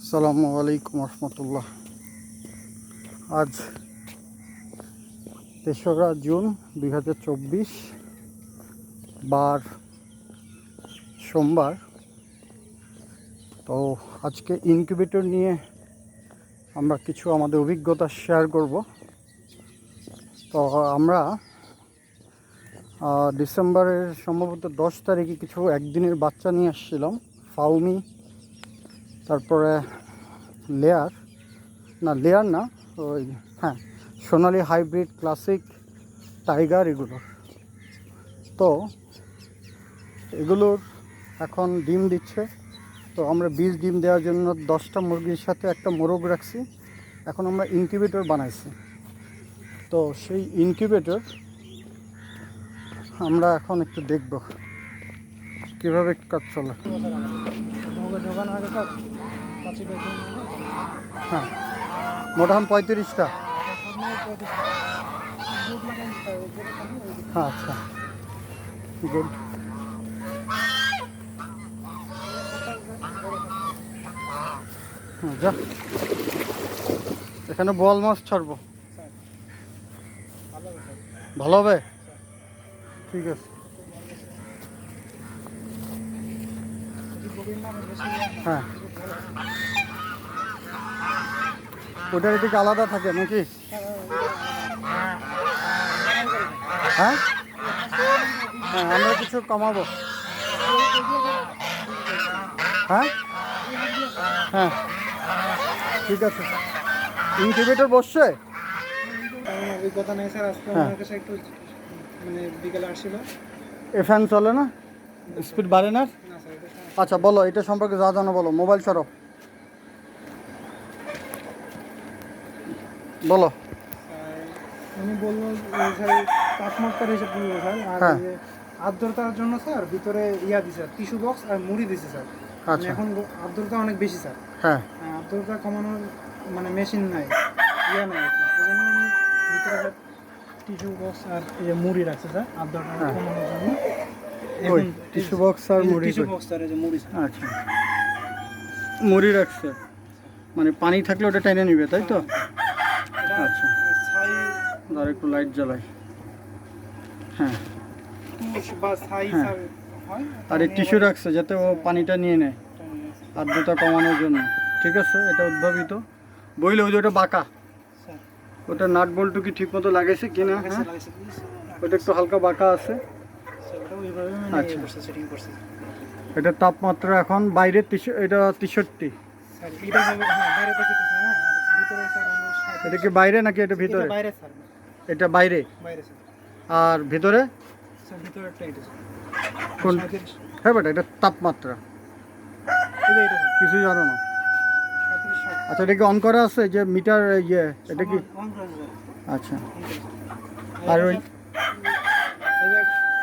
আসসালামু আলাইকুম রহমতুল্লাহ। আজ ৩রা জুন 2024, বার সোমবার। তো আজকে ইনকিউবেটর নিয়ে আমরা কিছু আমাদের অভিজ্ঞতা শেয়ার করব। তো আমরা ডিসেম্বরের সম্ভবত 10 তারিখে কিছু একদিনের বাচ্চা নিয়ে আসছিলাম। ফাউমি, তারপরে লেয়ার না, ওই সোনালি হাইব্রিড, ক্লাসিক, টাইগার, এগুলোর। তো এগুলোর এখন ডিম দিচ্ছে। তো আমরা 20 ডিম দেওয়ার জন্য 10টা মুরগির সাথে একটা মোরগ রাখছি। এখন আমরা ইনকিউবেটর বানাইছি। তো সেই ইনকিউবেটর আমরা এখন একটু দেখব কীভাবে কাজ চলে। হ্যাঁ, মোটামুটি 35টা। হ্যাঁ, আচ্ছা, গুড। যা, এখানে বোয়াল মাছ ছাড়বো, ভালো হবে। ঠিক আছে। হ্যাঁ, ওটার এদিকে আলাদা থাকে নাকি? হ্যাঁ হ্যাঁ, আমরা কিছু কমাবো। হ্যাঁ হ্যাঁ, ঠিক আছে। ইনকিউবেটর বসছে? অভিজ্ঞতা নেই স্যার, আজকে আমার কাছে একটু মানে বিকেলে আসছিল। এ ফ্যান চলে না? স্পিড বাড়ে না? আচ্ছা, বলো এটা সম্পর্কে যা জানো বলো। মোবাইল সরো, বলো। উনি বললো স্যার তাপমাত্রার হিসেবে বললো স্যার, আর হ্যাঁ, আর্দ্রতার জন্য স্যার ভিতরে ইয়া দিছে, টিস্যু বক্স আর মুড়ি দিছে স্যার। আচ্ছা, এখন আর্দ্রতা অনেক বেশি স্যার। হ্যাঁ, আর্দ্রতা কমানোর মানে মেশিন নাই, ইয়া নাই আর কি। এই জন্য উনি ভিতরে টিস্যু বক্স আর মুড়ি রাখছে স্যার আর্দ্রতা কমানোর জন্য। ওই টিস্যু বক্স আর মুড়ি। টিস্যু বক্স আর এই যে মুড়ি। আচ্ছা, মুড়ি রাখছে মানে পানি থাকলে ওটা টেনে নিবে, তাই তো? আচ্ছা, ছাই আর একটু লাইট জ্বালাই। হ্যাঁ, বা ছাই হ্যাঁ। স্যার হয়। আর এই টিস্যু রাখছে যাতে ও পানিটা নিয়ে নেয় আর্দ্রতা কমানোর জন্য। ঠিক আছে, এটা উদ্ভাবিত। বইলে ওই যে ওটা বাঁকা, ওটা নাট বল্টু কি ঠিক মতো লাগাইছে কিনা? হ্যাঁ, ওটা একটু হালকা বাঁকা আছে। আচ্ছা, এটার তাপমাত্রা এখন বাইরে এটা 63। এটা কি বাইরে নাকি এটা ভিতরে? এটা বাইরে। আর ভিতরে কোন? হ্যাঁ বেটা, এটা তাপমাত্রা কিছু জানো না? আচ্ছা, এটা কি অন করা আছে যে মিটার ইয়ে? এটা কি? আচ্ছা, আর ওই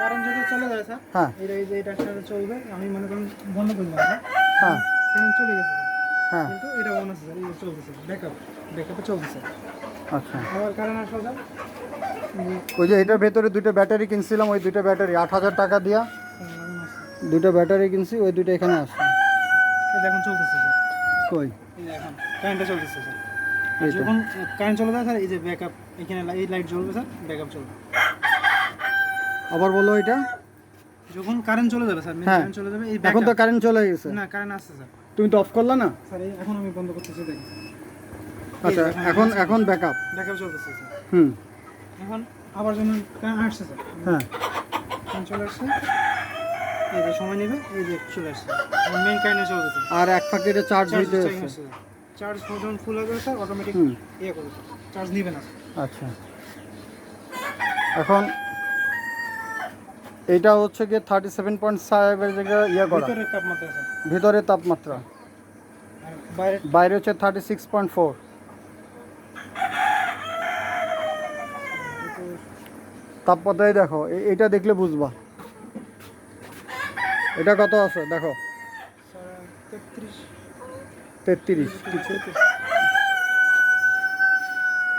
কারেন্ট যদি চলে যায় স্যার, হ্যাঁ এটা চলবে। আমি মনে করেন বন্ধ করে দিলাম স্যার। হ্যাঁ কারেন্ট চলে গেছে হ্যাঁ, কিন্তু এটা অন আছে স্যার, এটা চলতেছে, ব্যাকআপে চলতেছে। আচ্ছা। আবার কারেন্ট আসলে স্যার ওই যে এটার ভেতরে 2টা ব্যাটারি কিনছিলাম, ওই 2টা ব্যাটারি 8,000 টাকা দিয়া 2টা ব্যাটারি কিনছি, ওই 2টা এখানে আছে। এটা এখন চলতেছে স্যার। কই? এই যে এখন কারেন্টটা চলতেছে স্যার। আর এইটা? যখন কারেন্ট চলে যায় স্যার, এই যে ব্যাকআপ, এখানে এই লাইট জ্বলবে স্যার, ব্যাকআপ চলবে। আবার বলো এটা। যখন কারেন্ট চলে যাবে স্যার, হ্যাঁ, কারেন্ট চলে যাবে, এই এখন তো কারেন্ট চলে গেছে। না, কারেন্ট আসছে স্যার। তুমি তো অফ করলা না? স্যার এখন আমি বন্ধ করতেছি, দেখেন। আচ্ছা, এখন ব্যাকআপ। ব্যাকআপ চলতেছে স্যার। হুম, এখন আবার যখন কারেন্ট আসছে স্যার, হ্যাঁ, কারেন্ট চলে আসছে, এই যে সময় নেবে, এই যে চলে আসছে, মেইন কারেন্টে চলতেছে। আর এক ফাঁকে এটা চার্জ হইতে আছে। চার্জ যখন ফুল হয়ে যাবে স্যার, অটোমেটিক ইয়ে করবে, চার্জ নিবে না। আচ্ছা, এখন এইটা হচ্ছে গিয়ে 37.5 এর জায়গায় ইয়ে করা, ভিতরের তাপমাত্রা স্যার। ভিতরে তাপমাত্রা। আর বাইরে বাইরে হচ্ছে 36.4। তাপমাত্রায় দেখো, এইটা দেখলে বুঝবা এটা কত আছে। দেখো, 33 কিছু।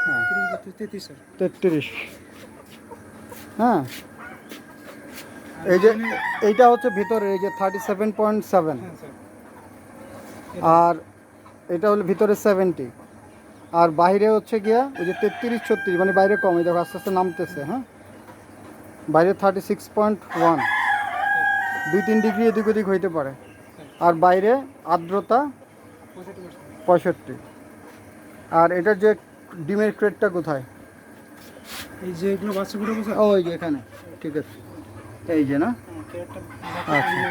হ্যাঁ, 33 স্যার। 33। হ্যাঁ, এই যে এইটা হচ্ছে ভিতরে, এই যে 37.7। হ্যাঁ স্যার। আর এটা হলো ভিতরে 70, আর বাইরে হচ্ছে গিয়া ওই যে 33-36, মানে বাইরে কম, এই দেখো আস্তে আস্তে নামতেছে। হ্যাঁ, বাইরে 36.1, 2-3 ডিগ্রি এদিক ওদিক হইতে পারে। আর বাইরে আর্দ্রতা 65। আর এটার যে ডিমের ক্রেটটা কোথায়? এই যে এগুলো বাচ্চা ফুটে বসে ওই যে এখানে, ঠিক আছে, এই যে না। আচ্ছা।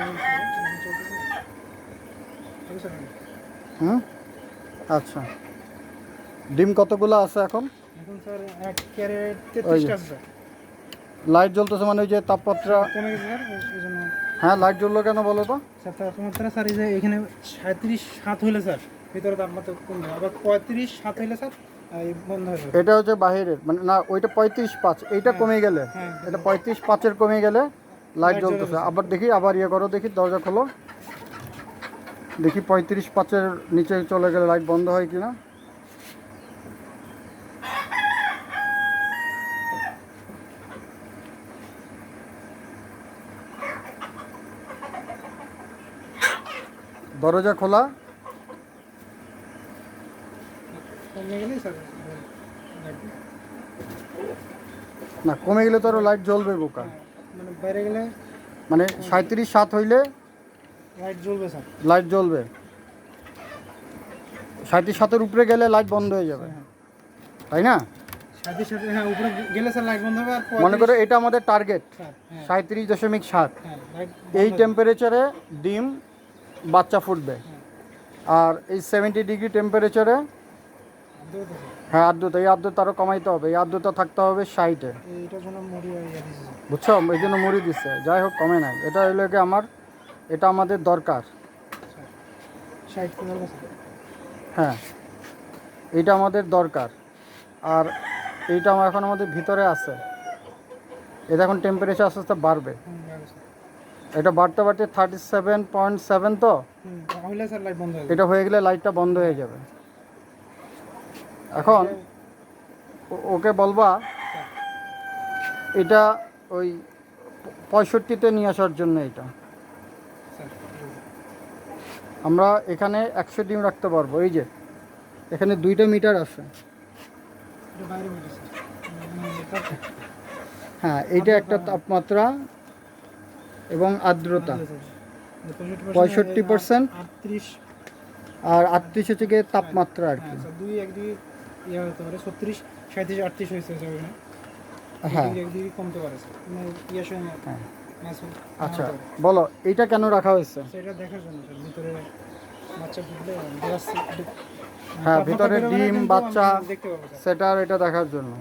হুম, আচ্ছা। ডিম কতগুলো আছে এখন? এখন স্যার এক ক্যারেট ওই যে 33টা আছে স্যার। লাইট জ্বলতেছে, মানে ওই যে তাপমাত্রা। কমে গেছে স্যার এই জন্য। হ্যাঁ, লাইট জ্বললো কেন বলো তো? স্যার তাপমাত্রা স্যার এই যে এখানে 37.7 হইলে স্যার ভিতরে তাপমাত্রা কমবে, আবার 35.7 হইলে স্যার এই বন্ধ হয়ে যাবে। এটা হচ্ছে বাহিরের, মানে না ওইটা 35.5, এইটা কমে গেলে, হ্যাঁ, এটা 35.5-এর কমে গেলে লাইট জ্বলতেছে। আবার দেখি, আবার ইয়ে করো দেখি, দরজা খোলো দেখি 35.5-এর নিচে চলে গেলে লাইট বন্ধ হয় কিনা। দরজা খোলা। কমে গেলেই স্যার লাগবে। না, কমে গেলে তো আরো লাইট জ্বলবে বোকা। মানে বাইরে গেলে মানে 37.7 হইলে লাইট জ্বলবে স্যার। লাইট জ্বলবে, 37-7-এর উপরে গেলে লাইট বন্ধ হয়ে যাবে, হ্যাঁ, তাই না? হ্যাঁ উপরে গেলে স্যার লাইট বন্ধ হবে। আর মনে করো এটা আমাদের টার্গেট স্যার হ্যাঁ 37.7। হ্যাঁ লাইট এই টেম্পারেচারে ডিম বাচ্চা ফুটবে। আর এই 70 ডিগ্রি টেম্পারেচারে, হ্যাঁ আর্দ্রতা, এই আর্দ্রতা আরও কমাইতে হবে, এই আর্দ্রতা থাকতে হবে 60-এ। এইটার জন্য মুড়ি ইয়ে দিয়েছে বুঝছো, এই জন্য মুড়ি দিচ্ছে। যাই হোক, কমে নাই, এটা হইলো কি আমার, এটা আমাদের দরকার। 60 পনেরো স্যার। হ্যাঁ, এইটা আমাদের দরকার। আর এইটা আমার এখন আমাদের ভিতরে আছে, এটা এখন টেম্পারেচার আস্তে আস্তে বাড়বে। এটা বাড়তে বাড়তে 37.7, তো হইলে স্যার লাইট বন্ধ হয়ে এটা হয়ে গেলে লাইটটা বন্ধ হয়ে যাবে। এখন ওকে বলবা এটা ওই 65-তে নিয়ে আসার জন্য। এটা আমরা এখানে 100 ডিম রাখতে পারবো। এই যে এখানে 2টা মিটার আছে। বাইরে মিটে স্যার। হ্যাঁ, এইটা একটা তাপমাত্রা এবং আর্দ্রতা 65%, 38 আর 38 হচ্ছে গিয়ে তাপমাত্রা আর কি। স্যার দুই একদিকে ইয়ে হতে পারে 36 37 38 হয়েছে স্যার ওখানে। হ্যাঁ, একদিকে কমতে পারে স্যার মানে ইয়ে সময় হ্যাঁ। ম্যাচ আচ্ছা, বলো এইটা কেন রাখা হয়েছে? সেটা দেখার জন্য স্যার ভিতরে বাচ্চা ফুটলে হ্যাঁ, ভিতরে ডিম বাচ্চা দেখতে পাবো স্যার। সেটা আর এটা দেখার জন্য।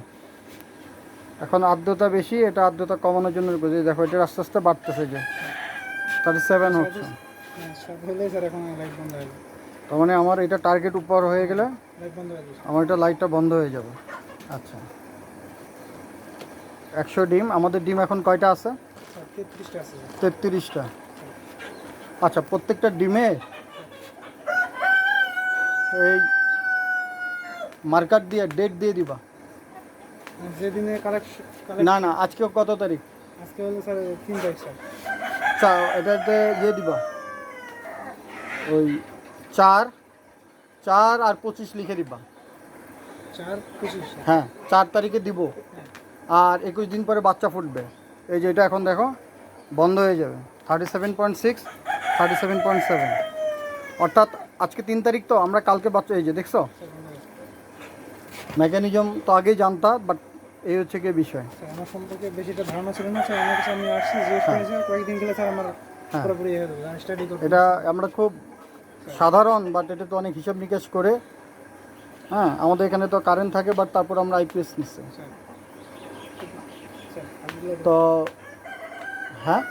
এখন আর্দ্রতা বেশি, এটা আর্দ্রতা কমানোর জন্য করছি। দেখো এটা আস্তে আস্তে বাড়তেছে, যে 37 হচ্ছে। হ্যাঁ সব হলে স্যার এখন লাইট বন্ধ হয়ে যাবে। তার মানে আমার এটা টার্গেট উপর হয়ে গেলে লাইট বন্ধ হয়ে যাবে আমার এটা লাইটটা বন্ধ হয়ে যাবে। আচ্ছা, 100 ডিম, আমাদের ডিম এখন কয়টা আছে? স্যার 33টা আছে স্যার। 33টা। আচ্ছা, প্রত্যেকটা ডিমে এই মার্কার দিয়ে ডেট দিয়ে দিবা। আর যেদিনে কালেকশন না না, আজকে কত তারিখ? আজকে হলো স্যার 3 তারিখ স্যার। আচ্ছা, এটাতে ইয়ে দিবা, ওই 4 আর 25 লিখে দিবা। 4/25 স্যার। হ্যাঁ, 4 তারিখে দিব। আর 21 দিন পরে বাচ্চা ফুটবে। এই যে এটা এখন দেখো বন্ধ হয়ে যাবে 37.6, 37.7। অর্থাৎ আজকে 3 তারিখ, তো আমরা কালকে বাচ্চা, এই যে দেখছো মেকানিজম তো আগেই জানতা, বাট এই হচ্ছে কি বিষয়। স্যার আমার সম্পর্কে বেশিটা ধারণা ছিল না স্যার, আমার কাছে আমি আসছি জিজ্ঞেস করেছি, কয়েকদিন গেলে স্যার আমার পুরোপুরি হয়ে যাবে, আমি স্টাডি করব। এটা আমরা খুব সাধারণ, বাট এটা তো অনেক হিসাব নিকাশ করে। হ্যাঁ, আমাদের এখানে তো কারেন্ট থাকে, বাট তারপর আমরা আইপিএস নিচ্ছি। স্যার হাঁসগুলো তো হ্যাঁ,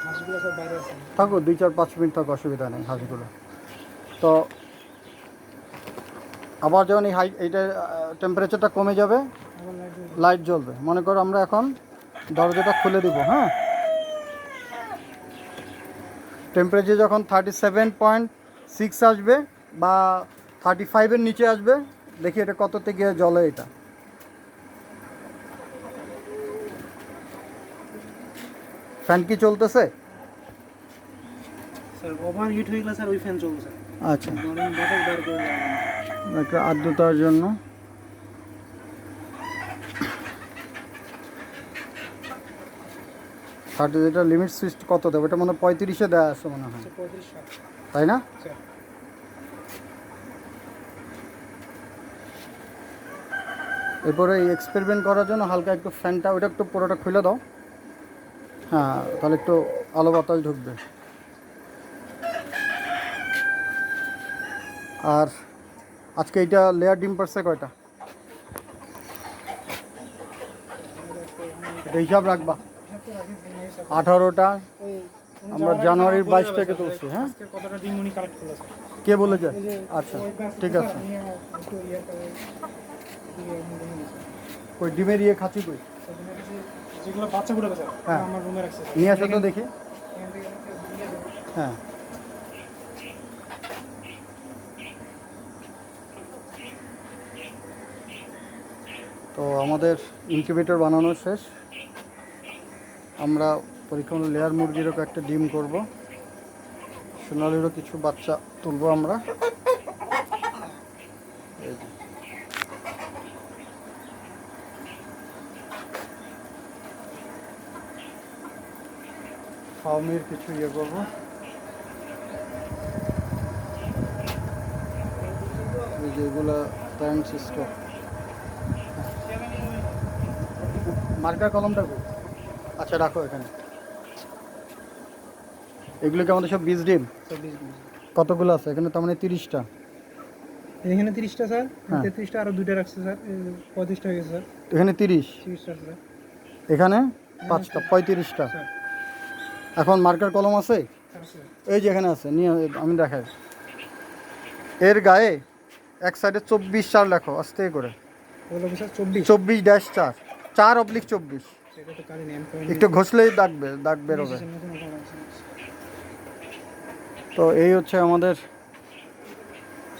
হাঁসগুলো স্যার বাইরে আছে। থাকো 2-4-5 মিনিট থাকো, অসুবিধা নেই হাঁসগুলো। তো আবার যখন এইটা টেম্পারেচারটা কমে যাবে, আমার লাইট লাইট জ্বলবে। মনে করো আমরা এখন দরজাটা খুলে দিব। হ্যাঁ, টেম্পারেচার যখন 37.6 আসবে বা 35-এর নিচে আসবে, দেখি এটা কততে গিয়ে জ্বলে। এটা ফ্যান কি চলতেছে? স্যার ওভার হিট হয়ে গেলে স্যার ওই ফ্যান চলবে স্যার। আচ্ছা, গরম বাতাস বের করে লাগানো। একটা আর্দ্রতার জন্য। ষাটে যেটা লিমিট সুইচ কত দেবো? এটা মনে হয় 35-এ দেওয়া আছে মনে হয়, 35-60 তাই না? আচ্ছা। এরপরে এই এক্সপেরিমেন্ট করার জন্য হালকা একটু ফ্যানটা ওটা একটু পুরোটা খুলে দাও। হ্যাঁ, তাহলে একটু আলো বাতাস ঢুকবে। আর আজকে এইটা লেয়ার ডিম পারছে কয়টা? এটা হিসাব রাখবা। 18টা। আমরা জানুয়ারির 22 থেকে তুলছি। হ্যাঁ, আজকে কতটা ডিম উনি কালেক্ট করলো স্যার? কে বলেছে? এই যে আচ্ছা, ওই গাছ ঠিক স্যার, আছে। আমি একটু ইয়ে করে ওই ডিমের ইয়ে খাচ্ছি কই? যেগুলো বাচ্চা গুলো স্যার হ্যাঁ। আমার রুমে রাখছে স্যার। নিয়ে আসো তো দেখি। এখান থেকে নিয়ে যাবো। হ্যাঁ, তো আমাদের ইনকিউবেটর বানানো শেষ। আমরা পরীক্ষণ লেয়ার মুরগিরও একটা ডিম করব, সোনালিরও কিছু বাচ্চা তুলব আমরা। এই যে। ফার্মের কিছু ইয়ে করব। এই যে এগুলা প্যান্ট স্টক। মার্কার কলমটা কই? আচ্ছা, রাখো এখানে। এগুলো কি আমাদের সব বীজ ডিম? 24 দিন। কতগুলো আছে এখানে? তার মানে 30টা। এখানে 30টা স্যার, হ্যাঁ। 33টা আরো দুইটা রাখছে স্যার, 35টা হয়ে গেছে স্যার। এখানে 30, 30টা স্যার। এখানে 5টা, 35টা। স্যার এখন মার্কার কলম আছে? স্যার এই যে এখানে আছে, নিয়ে আমি দেখাই। এর গায়ে এক সাইডে 24 লেখো আস্তে করে। ওগুলো কি স্যার 24? 24-4, 4/24। সেটা তো কালি নেম পয়েন্ট একটু ঘষলেই দাগ বেরোবে। নতুন নতুন আছে। তো এই হচ্ছে আমাদের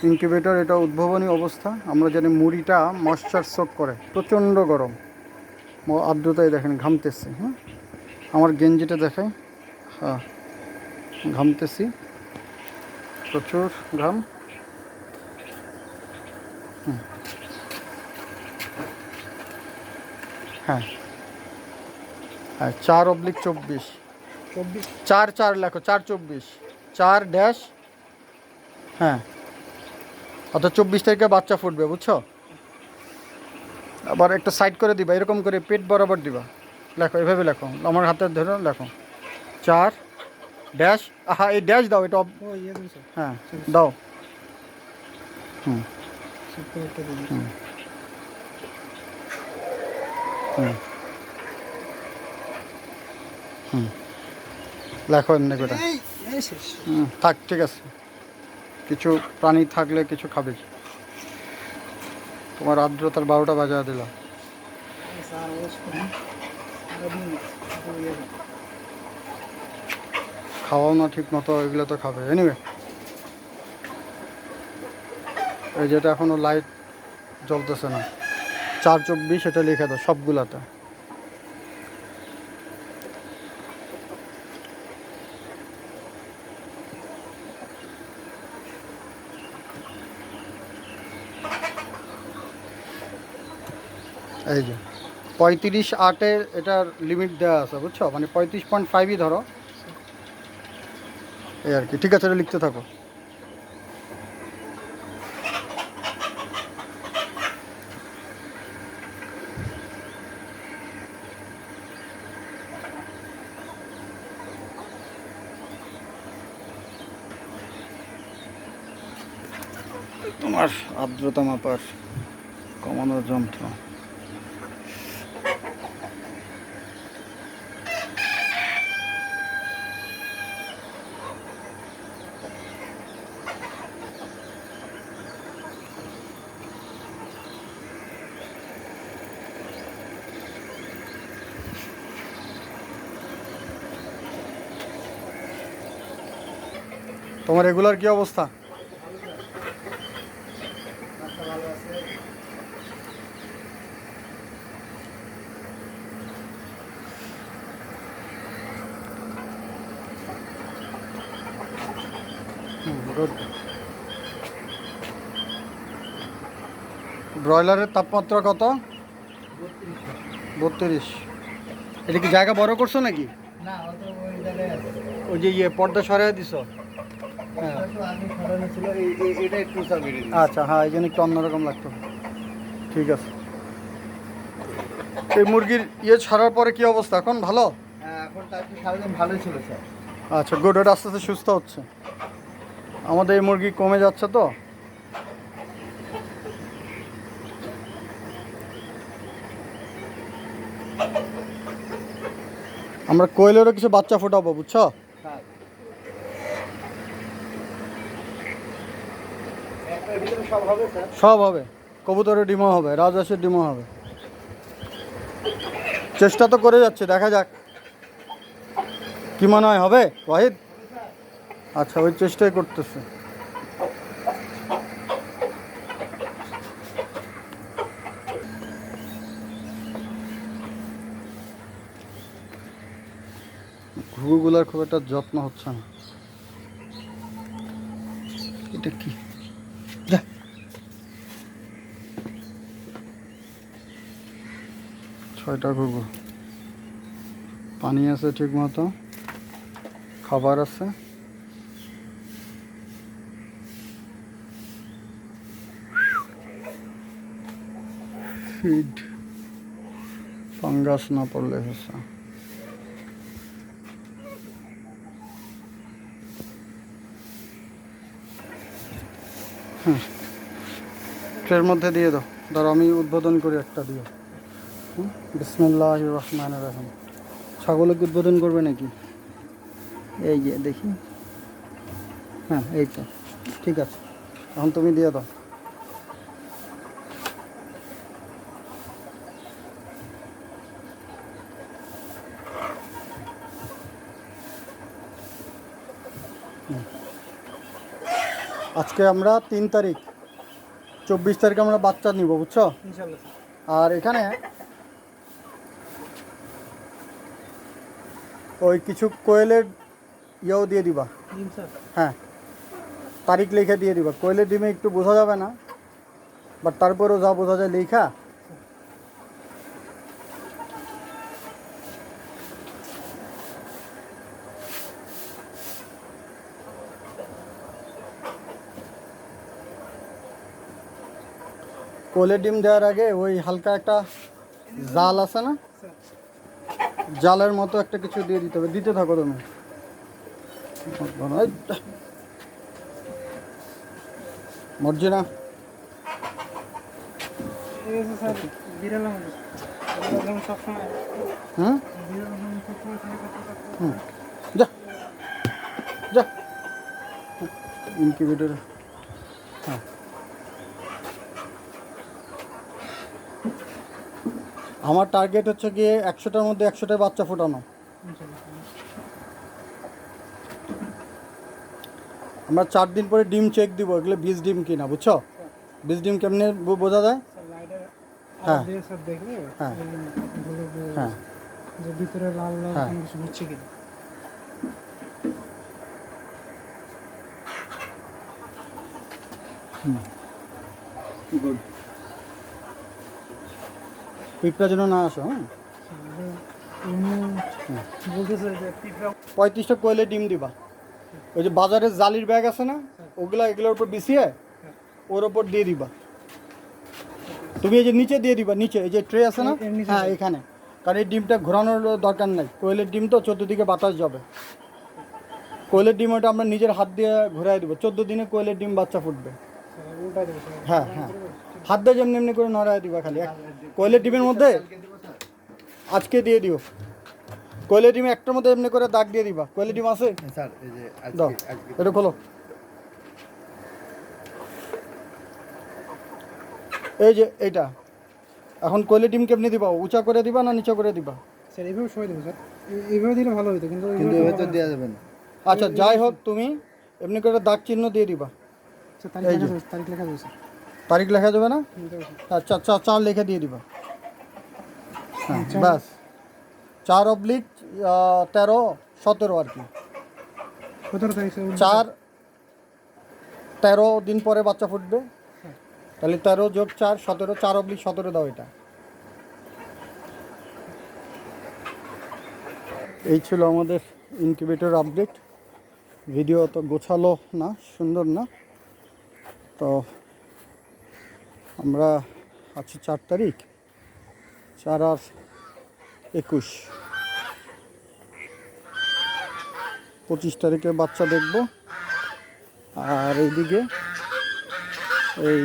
ইনকিউবেটর। এটা উদ্ভাবনী অবস্থা। আমরা জানি মুড়িটা ময়েশ্চার সোক করে, প্রচণ্ড গরম, আর্দ্রতায় দেখেন ঘামতেছি। হ্যাঁ, আমার গেঞ্জিটা দেখাই। হ্যাঁ, ঘামতেছি, প্রচুর ঘাম। হ্যাঁ হ্যাঁ, 4/24। 24 4 লেখো, 4/24, 4 হ্যাঁ, অর্থাৎ 24 তারিখে বাচ্চা ফুটবে, বুঝছো? আবার একটা সাইড করে দিবা, এরকম করে পেট বরাবর দিবা। লেখো, এভাবে লেখো, আমার হাতে ধরে লেখো 4 আহা, এই ড্যাশ দাও, এটা ও ইয়ে দিন স্যার। হ্যাঁ দাও। হুম সেটা দিন। হুম হুম হুম, লেখো এমনি করে। এই শেষ। থাক, ঠিক আছে। কিছু প্রাণী থাকলে কিছু খাবে। তোমার আর্দ্রতার 12টা বাজা দিলাম। স্যার ওস করুন। আর দিন তো ইয়ে দিন। খাওয়াও না ঠিক মতো, এগুলো তো খাবে। এনিওয়ে, এই যেটা এখনো লাইট জ্বলতেছে না, 4/24 এটা লিখে দাও সবগুলাতে। এই যে 35/8-এর এটার লিমিট দেওয়া আছে, বুঝছো? মানে 35.5ই ধরো, এই আর কি। ঠিক আছে, এটা লিখতে থাকো। তোমার আর্দ্রতা মাপার কমানোর যন্ত্র। তোমার রেগুলার কি অবস্থা? গুড। ব্রয়লারের তাপমাত্রা কত? 32। এটা কি জায়গা বড় করছো নাকি? না অত ওই জায়গায় আছে। ওই যে পর্দা সরাই দিছো? হ্যাঁ এটা তো আগে সরানো ছিল, এটা একটু উঁচা বেড়ে দিয়েছে। আচ্ছা, হ্যাঁ এই জন্য একটু অন্যরকম লাগতো। ঠিক আছে। এই মুরগির ছাড়ার পরে কি অবস্থা এখন? ভালো? হ্যাঁ এখন তার কি সারাদিন ভালোই ছিল স্যার। আচ্ছা গুড, ওটা আস্তে আস্তে সুস্থ হচ্ছে। আমাদের এই মুরগি কমে যাচ্ছে তো। আমরা কোয়েলেরও কিছু বাচ্চা ফোটাবো, বুঝছো? হ্যাঁ এর ভিতরে সব হবে স্যার। সব হবে, কবুতরের ডিমও হবে, রাজহাঁসের ডিমও হবে। চেষ্টা তো করে যাচ্ছে, দেখা যাক কি মনে হয়, হবে ওয়াহিদ? আচ্ছা, ওই চেষ্টাই করতেছে। ঘুঘুগুলার খুব একটা যত্ন হচ্ছে না। এটা কি? যা। ছয়টা ঘুঘু, পানি আছে ঠিক মতো, খাবার আছে। ফিড, ফাঙ্গাস না পড়লে হচ্ছে। হ্যাঁ, ট্রের মধ্যে দিয়ে দাও। ধরো আমি উদ্বোধন করি একটা দিয়ে। বিসমিল্লাহির রহমানির রহিম। ছাগলকে উদ্বোধন করবে নাকি? এই যে দেখি, হ্যাঁ এই তো ঠিক আছে। এখন তুমি দিয়ে দাও। আজকে আমরা 3 তারিখ, 24 তারিখে আমরা বাচ্চা নিব, বুঝছো? ইনশাআল্লাহ স্যার। আর এখানে ওই কিছু কোয়েলের ইয়েও দিয়ে দিবা। ডিম স্যার। হ্যাঁ, তারিখ লিখে দিয়ে দিবা। কোয়েলের ডিমে একটু বোঝা যাবে না, বাট তারপরেও যা বোঝা যায় লেখা। কোয়েলের ডিম দেওয়ার আগে ওই হালকা একটা জাল আছে না, স্যার জালের মতো একটা কিছু দিয়ে দিতে হবে। দিতে থাকো তুমি। মর্জি না? ঠিক আছে স্যার। বিড়াল আমাদের যেমন সবসময় হুম বিড়াল যেমন সবসময় থাকে করতে থাকতে। হুম, যা যা ইনকিউবেটর। হ্যাঁ, আমার টার্গেট হচ্ছে গিয়ে 100টার মধ্যে 100টায় বাচ্চা ফোটানো। ইনশাআল্লাহ। আমরা 4 দিন পরে ডিম চেক দিব, এগুলো বীজ ডিম কিনা, বুঝছো? বীজ ডিম কেমনে বোঝা যায়? স্যার লাইটার হ্যাঁ। দিয়ে স্যার দেখলে হ্যাঁ। বলে হ্যাঁ যে ভিতরে লাল লাল হ্যাঁ। কোনো কিছু হচ্ছে কিনা। গুড। পিঁপড়া যেন না আসো। হ্যাঁ, বলতেছে যে পিঁপড়া 35টা কোয়েলের ডিম দিবা। ওই যে বাজারের জালির ব্যাগ আছে না, ওগুলা এগুলোর উপর বিছিয়ে ওর ওপর দিয়ে দিবা। তুমি এই যে নিচে দিয়ে দিবা, নিচে এই যে ট্রে আছে না, এর নিচে হ্যাঁ দেব। এখানে। কারণ এই ডিমটা ঘোরানোর দরকার নাই, কোয়েলের ডিম তো 14 দিকে বাতাস যাবে। কোয়েলের ডিম ওটা আমরা নিজের হাত দিয়ে ঘোরাই দেবো। 14 দিনে কোয়েলের ডিম বাচ্চা ফুটবে। উল্টা দেবো স্যার। হ্যাঁ হ্যাঁ, হাত দিয়ে যেমনি এমনি করে নড়াই দিবা খালি। কোয়েলের ডিমের মধ্যে আজকে দিয়ে দিও। কোয়েলের ডিমে একটার মধ্যে এমনি করে দাগ দিয়ে দিবা। কোয়েলের ডিম আছে? স্যার এই যে দাও, এটা খোলো। এই যে এইটা। এখন কোয়েলের ডিম কেমনি দিবা? উঁচা করে দিবা না নিচা করে দিবা? স্যার এইভাবে সবাই দেবো স্যার। এইভাবে দিলে ভালো হতো কিন্তু এভাবে তো দেওয়া যাবে না। আচ্ছা যাই হোক, তুমি এমনি করে দাগ চিহ্ন দিয়ে দিবা। তারিখ এই যে। লেখা যাবে, তারিখ লেখা যাবে স্যার। তারিখ লেখা যাবে না? দেবো স্যার। আচ্ছা 4 লিখে দিয়ে দিবা। হ্যাঁ ব্যাস। 4/13-17 আর কি। 17 তারিখ স্যার। 4-13 দিন পরে বাচ্চা ফুটবে। তাহলে 13+4 17, 4/17 দাও এটা। এই ছিল আমাদের ইনকিউবেটর আপডেট। ভিডিও তো গোছালো না, সুন্দর না। তো আমরা আছি 4 তারিখ, 4 আর 21, 25 তারিখে বাচ্চা দেখব। আর এইদিকে এই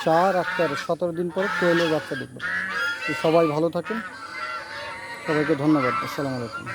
4 আর 13, 17 দিন পরে কোয়েলের বাচ্চা দেখব। তো সবাই ভালো থাকেন, সবাইকে ধন্যবাদ। আসসালামু আলাইকুম।